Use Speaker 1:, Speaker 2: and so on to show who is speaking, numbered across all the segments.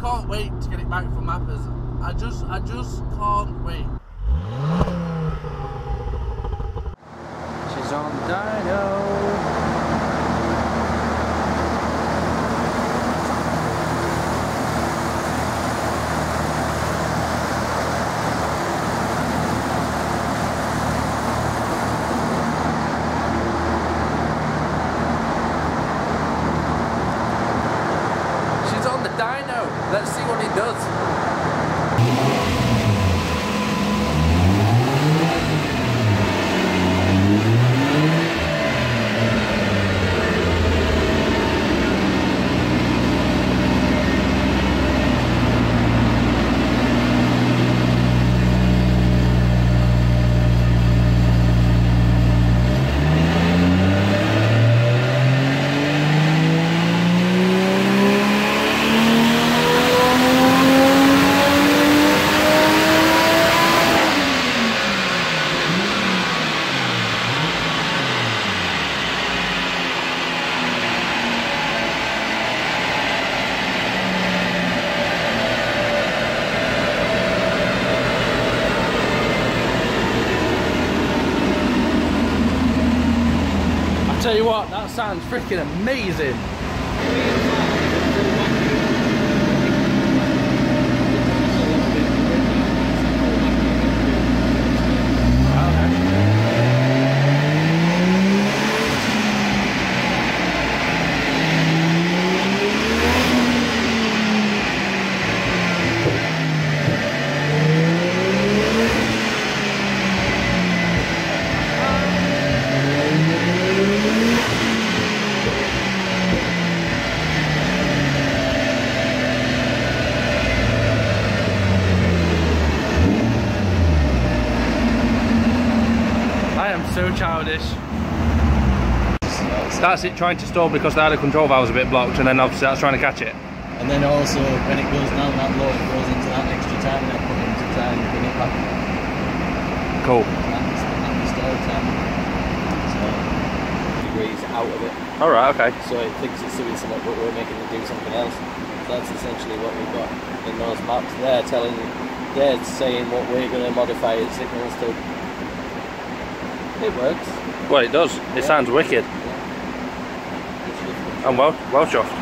Speaker 1: can't wait to get it back from Mappers. I just can't wait.
Speaker 2: She's on Dyno. Dyno. Let's see what it does. Tell you what, that sounds freaking amazing. So childish. That's it trying to stall because the idle control valve was a bit blocked, and then obviously that's trying to catch it.
Speaker 3: And then also when it goes down that low, it goes into that extra time and I put it into time and bring it back.
Speaker 1: Cool.
Speaker 3: That's the stall time. So degrees out of it.
Speaker 1: Alright, okay.
Speaker 3: So it thinks it's doing something, but we're making it do something else. So that's essentially what we've got in those maps. They're saying what we're going to modify its signals to. It works.
Speaker 1: Well, it does. It sounds wicked.
Speaker 3: Yeah.
Speaker 1: I'm well chuffed.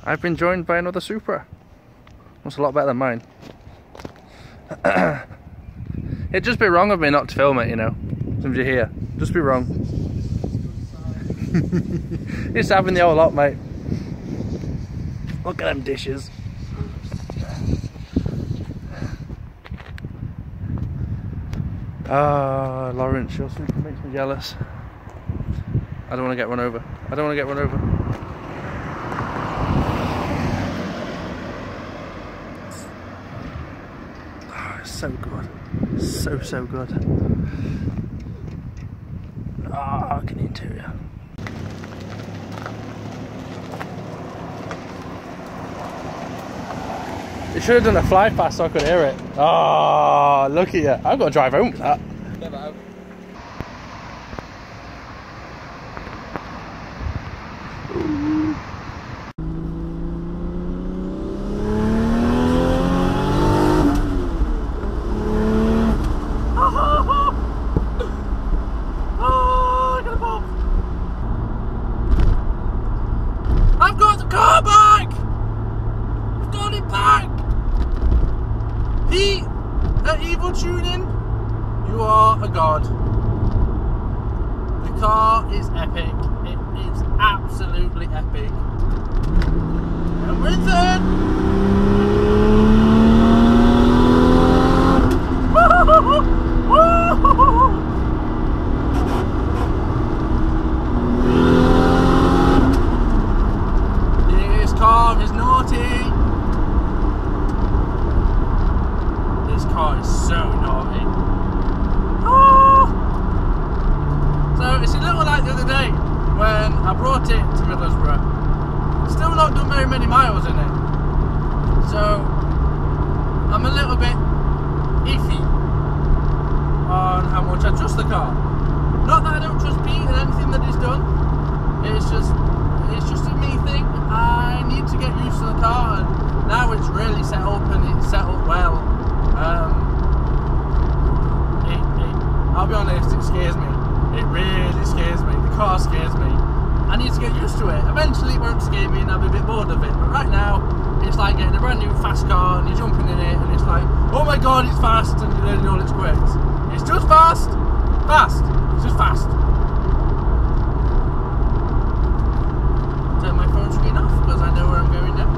Speaker 1: I've been joined by another Supra. That's a lot better than mine. It'd just be wrong of me not to film it, you know. Since you're here. Just be wrong. It's having the whole lot, mate. Look at them dishes. Ah, Lawrence, your Supra makes me jealous. I don't want to get run over. I don't want to get run over. Oh, it's so good. So good. Ah, look at the interior. You should have done a fly past so I could hear it. Oh, look at you. I've got to drive home with that.
Speaker 3: Never have.
Speaker 1: I've got the car back! I've got it back! Heat at Evil Tuning, you are a god. The car is epic. It is absolutely epic. And we're in third! This car is naughty. This car is so naughty. Oh. So it's a little like the other day when I brought it to Middlesbrough. Still not done very many miles in it. So I'm a little bit iffy on how much I trust the car. Not that I don't trust Pete and anything that he's done. It's just a me thing. I need to get used to the car, and now it's really set up and it's settled well. I'll be honest, it scares me. It really scares me. The car scares me. I need to get used to it. Eventually it won't scare me and I'll be a bit bored of it. But right now, it's like getting a brand new fast car and you're jumping in it and it's like, oh my god, it's fast, and you're learning all its quirks. It's just fast. Fast. It's just fast. Turn my phone screen off because I know where I'm going now.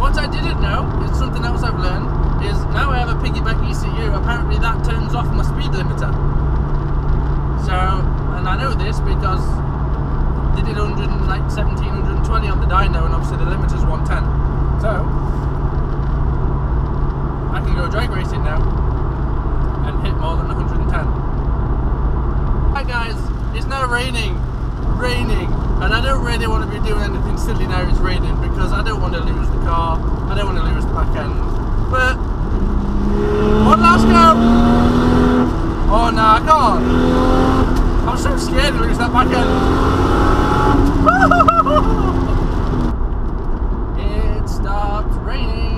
Speaker 1: What I didn't know is something else I've learned is now I have a piggyback ECU. Apparently that turns off my speed limiter. So, and I know this because they did 17, 120 on the dyno, and obviously the limiter's 110. So I can go drag racing now and hit more than 110. Hi guys, it's now raining, and I don't really want to be doing anything silly now it's raining because I don't want to lose the car, I don't want to lose the back end. But one last go! Oh no, I can't! I'm so scared to lose that back end. It stopped raining.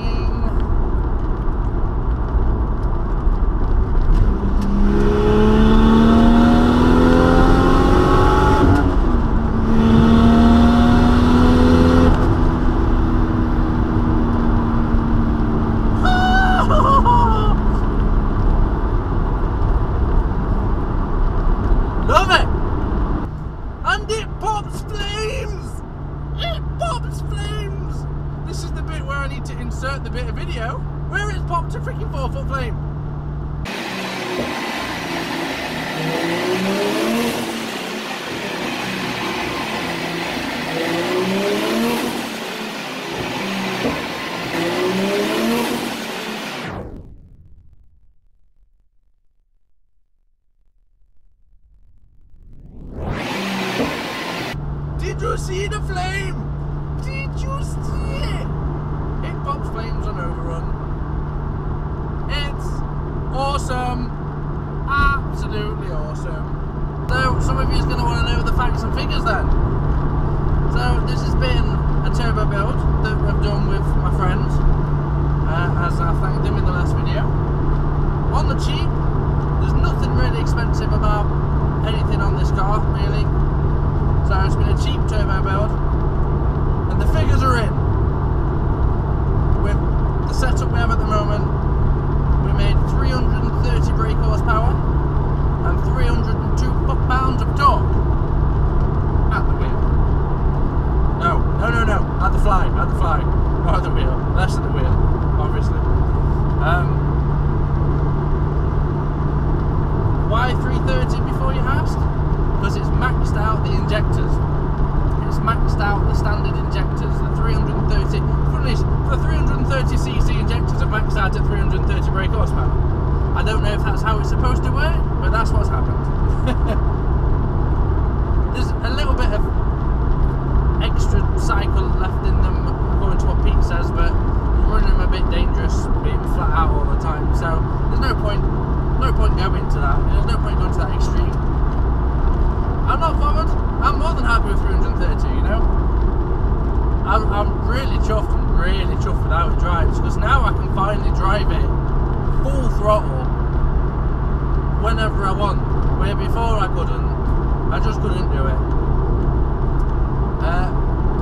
Speaker 1: Love it! And it pops flames! It pops flames! This is the bit where I need to insert the bit of video where it's popped a freaking 4-foot flame. Did you see the flame? Did you see it? It pops flames on overrun. It's awesome. Absolutely awesome. So some of you is going to want to know the facts and figures then. So this has been a turbo build that I've done with my friends, as I thanked them in the last video. On the cheap, there's nothing really expensive about anything on this car, really. So it's been a cheap turbo build, and the figures are in. With the setup we have at the moment, we made 330 brake horsepower and 302 foot-pounds of torque at the wheel. why 330 before you ask? Because it's maxed out the injectors. It's maxed out the standard injectors. The 330, the 330cc injectors are maxed out at 330 brake horsepower. I don't know if that's how it's supposed to work, but that's what's happened. There's a little bit of extra cycle left in them, according to what Pete says, but running them a bit dangerous, being flat out all the time. So there's no point going to that. There's no point going to that extreme. I'm not bothered. I'm more than happy with 330, you know. I'm really chuffed with how it drives, because now I can finally drive it full throttle whenever I want, where before I couldn't. I just couldn't do it.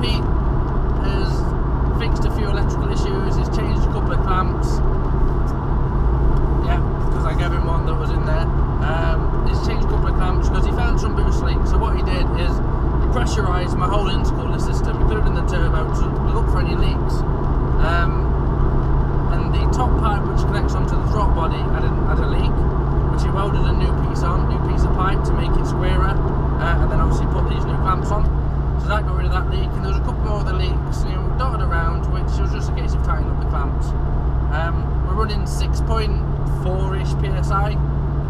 Speaker 1: Pete has fixed a few electrical issues, he's changed a couple of clamps. Yeah, because I gave him one that was in there. He's changed a couple of clamps because he found some boost leaks. So what he did is he pressurised my whole intercooler system, including the turbo, to look for any leaks. And the top pipe which connects onto the throttle body had a leak, which he welded a new piece of pipe to make it squarer, and then obviously put these new clamps on. So that got rid of that leak, and there was a couple more other leaks, you know, dotted around, which was just a case of tightening up the clamps. We're running 6.4-ish PSI.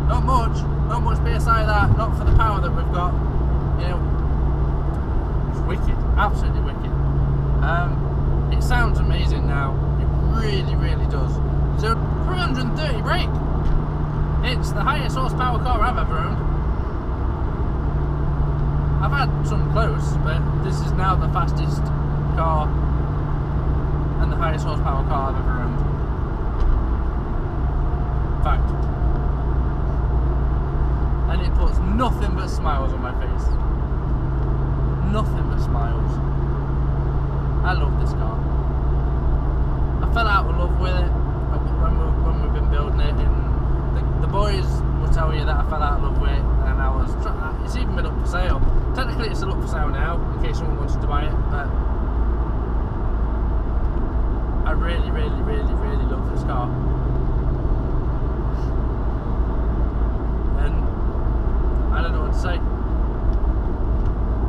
Speaker 1: Not much PSI that, not for the power that we've got. You know, it's wicked, absolutely wicked. It sounds amazing now. It really, really does. So 330 brake. It's the highest horsepower car I've ever owned. I've had some close, but this is now the fastest car and the highest horsepower car I've ever owned. Fact. And it puts nothing but smiles on my face. Nothing but smiles. I love this car. I fell out of love with it when we've been building it, and the boys will tell you that I fell out of love with it, and I was trying. It's even been up for sale. Technically it's still up for sale now, in case someone wanted to buy it, but I really, really, really, really love this car. And I don't know what to say,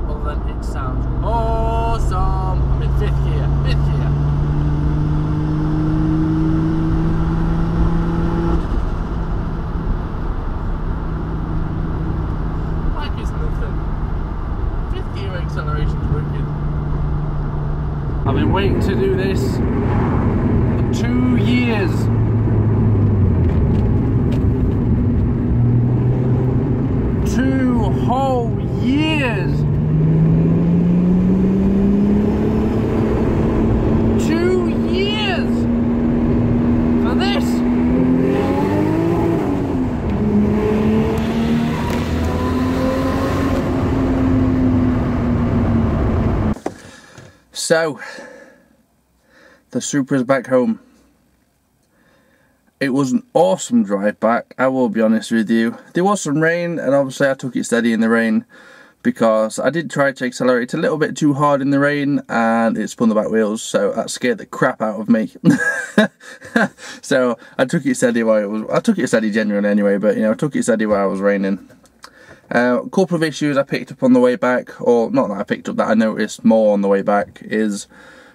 Speaker 1: other than it sounds awesome. I'm in fifth gear. Like it's nothing. Fifth gear acceleration's wicked. I've been waiting to do this for 2 years. 2 whole years. 2 years for this. So, the Supra's back home. It was an awesome drive back, I will be honest with you. There was some rain, and obviously I took it steady in the rain, because I did try to accelerate a little bit too hard in the rain, and it spun the back wheels, so that scared the crap out of me. So I took it steady while I took it steady genuinely anyway, but you know, I took it steady while it was raining. A couple of issues I picked up on the way back, or not that I picked up, that I noticed more on the way back, is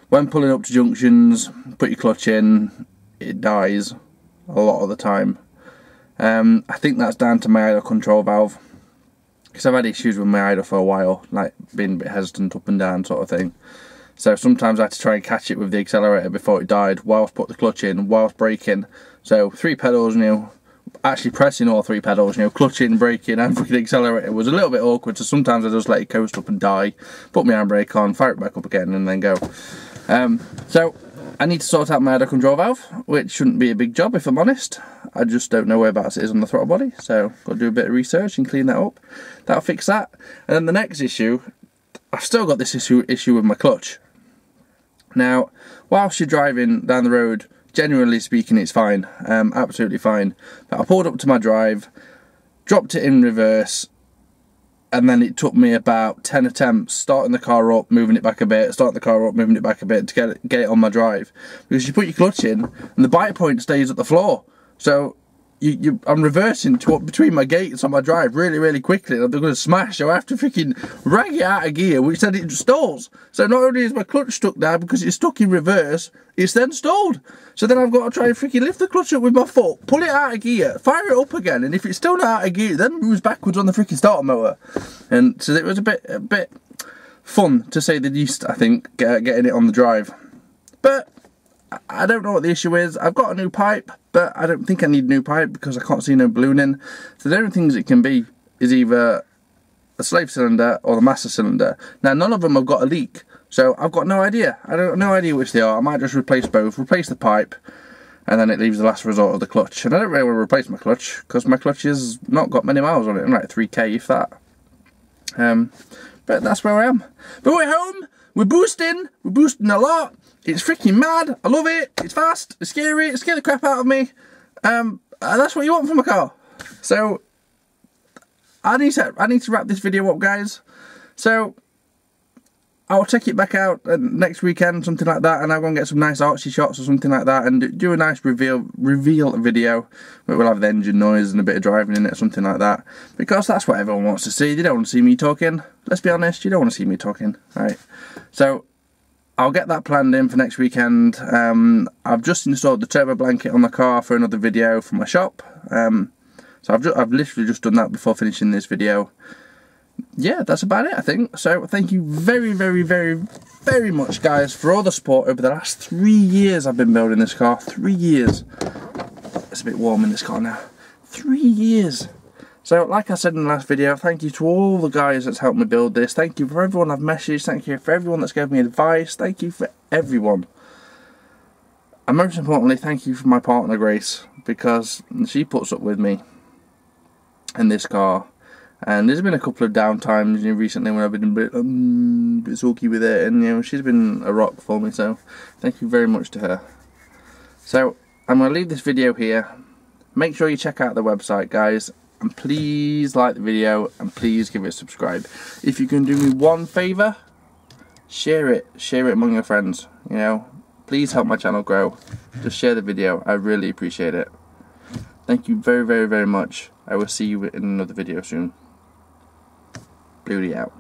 Speaker 1: when pulling up to junctions, put your clutch in, it dies a lot of the time. I think that's down to my idle control valve, because I've had issues with my idle for a while, like being a bit hesitant up and down sort of thing. So sometimes I had to try and catch it with the accelerator before it died, whilst put the clutch in, whilst braking. So 3 pedals, you know, actually pressing all 3 pedals, you know, clutching, braking and fucking accelerator was a little bit awkward, so sometimes I just let it coast up and die, put my handbrake on, fire it back up again and then go. So I need to sort out my idle control valve, which shouldn't be a big job if I'm honest. I just don't know whereabouts it is on the throttle body, so got to do a bit of research and clean that up. That'll fix that. And then the next issue, I've still got this issue with my clutch. Now, whilst you're driving down the road, generally speaking it's fine, absolutely fine. But I pulled up to my drive, dropped it in reverse, and then it took me about 10 attempts starting the car up, moving it back a bit, starting the car up, moving it back a bit to get it on my drive. Because you put your clutch in and the bite point stays at the floor. So I'm reversing between my gates on my drive really quickly, and they're going to smash, so I have to freaking rag it out of gear, which then it stalls. So not only is my clutch stuck now because it's stuck in reverse, it's then stalled. So then I've got to try and freaking lift the clutch up with my foot, pull it out of gear, fire it up again, and if it's still not out of gear, then moves backwards on the freaking starter motor. And so it was a bit fun, to say the least, I think, getting it on the drive. But I don't know what the issue is. I've got a new pipe, but I don't think I need a new pipe because I can't see no ballooning. So the only things it can be is either a slave cylinder or the master cylinder. Now none of them have got a leak, so I've got no idea. I don't no idea which they are. I might just replace both, replace the pipe, and then it leaves the last resort of the clutch. And I don't really want to replace my clutch because my clutch has not got many miles on it, like 3k if that. But that's where I am. But we're home. We're boosting a lot. It's freaking mad. I love it. It's fast. It's scary. It scared the crap out of me. And that's what you want from a car. So I need to wrap this video up, guys. So I'll take it back out next weekend, something like that, and I'll go and get some nice artsy shots or something like that, and do a nice reveal video where we'll have the engine noise and a bit of driving in it, something like that, because that's what everyone wants to see. They don't want to see me talking. Let's be honest, you don't want to see me talking, right? So I'll get that planned in for next weekend. I've just installed the turbo blanket on the car for another video for my shop. So I've literally just done that before finishing this video. Yeah, that's about it, I think. So thank you very much, guys, for all the support over the last 3 years I've been building this car. 3 years. It's a bit warm in this car now. 3 years. So like I said in the last video, thank you to all the guys that's helped me build this. Thank you for everyone I've messaged. Thank you for everyone that's given me advice. Thank you for everyone. And most importantly, thank you for my partner Grace, because she puts up with me in this car. And there's been a couple of downtimes, you know, recently when I've been a bit sulky with it, and you know, she's been a rock for me, so thank you very much to her. So I'm going to leave this video here. Make sure you check out the website, guys, and please like the video and please give it a subscribe. If you can do me one favour, share it among your friends, you know, please help my channel grow. Just share the video, I really appreciate it. Thank you very much. I will see you in another video soon. Bluudy out.